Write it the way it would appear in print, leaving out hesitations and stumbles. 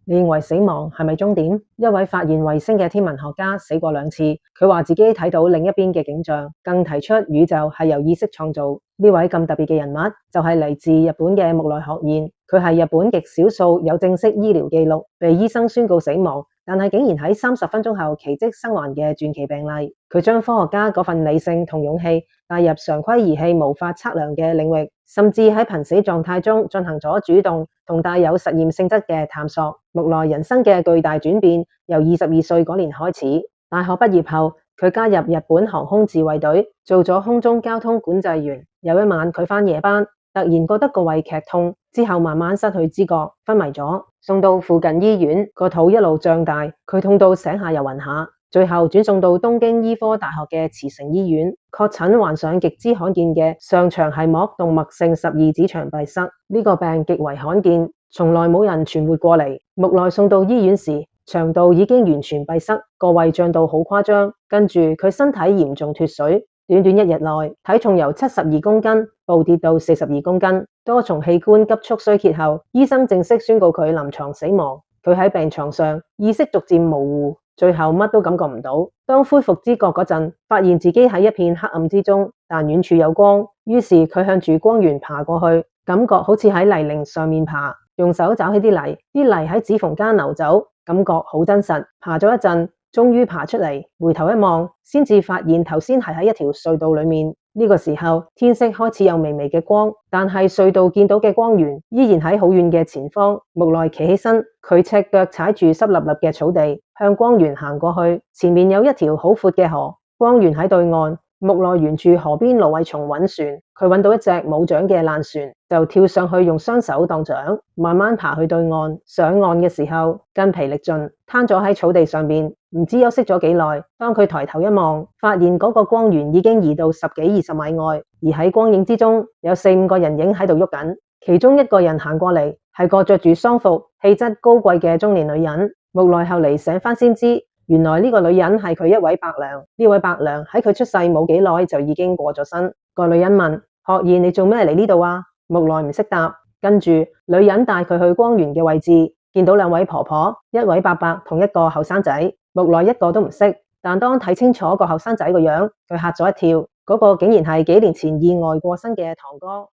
你認為死亡係咪終點？一位發現衛星嘅天文學家死過2次，佢話自己睇到另一邊嘅景象，更提出宇宙係由意識創造。呢位咁特別嘅人物就係嚟自日本嘅木內學彥，佢係日本極少數有正式醫療記錄被醫生宣告死亡，但係竟然喺30分鐘後奇蹟生還嘅傳奇病例。佢將科學家嗰份理性同勇氣帶入常規儀器無法測量嘅領域，甚至喺瀕死狀態中進行咗主動同帶有實驗性質嘅探索。木內人生嘅巨大轉變由22歲嗰年開始。大學畢業後，佢加入日本航空自衛隊，做咗空中交通管制員。有一晚佢返夜班，突然覺得個胃劇痛，之後慢慢失去知覺，昏迷咗，送到附近醫院，個肚一路脹大，佢痛到醒下又暈下，最後轉送到東京醫科大學嘅慈誠醫院，確診患上極之罕見嘅上腸繫膜動脈性十二指腸閉塞。呢個病極為罕見，從來冇人存活過嚟。木內送到醫院時，腸道已經完全閉塞，個胃脹到好誇張，跟住佢身體嚴重脫水，短短1日內體重由72公斤暴跌到42公斤，多重器官急速衰竭後，醫生正式宣告佢臨床死亡。佢喺病床上意識逐漸模糊，最後乜都感覺唔到。當恢復知覺嗰陣，發現自己喺一片黑暗之中，但遠處有光，於是佢向住光源爬過去，感覺好似喺泥濘上面爬，用手找起啲泥，啲泥喺指縫間流走，感覺好真實。爬咗一陣，終於爬出嚟，回頭一望，先至發現頭先係喺一條隧道裏面。呢個時候，天色開始有微微嘅光，但係隧道見到嘅光源依然喺好遠嘅前方。木內企起身，佢赤腳踩住濕立立嘅草地，向光源行過去。前面有一條好闊嘅河，光源喺對岸。木內沿住河邊蘆葦叢揾船，佢揾到一隻冇槳嘅爛船，就跳上去用雙手當槳，慢慢爬去對岸。上岸嘅時候筋疲力盡，攤咗喺草地上面，唔知休息咗幾耐。當佢抬頭一望，發現嗰個光源已經移到10幾20米外，而喺光影之中有4、5個人影喺度喐緊，其中一個人行過嚟，係個着住喪服、氣質高貴嘅中年女人。木內後嚟醒返先知，原來呢個女人係佢一位伯娘，呢位伯娘喺佢出世冇幾耐就已經過咗身。個女人問學彥：你做咩嚟呢度啊？木內唔識答，跟住女人帶佢去光源嘅位置，見到2位婆婆，一位伯伯同一個後生仔。木內一個都唔識，但當睇清楚個後生仔個樣，佢嚇咗一跳，嗰個竟然係幾年前意外過身嘅堂哥。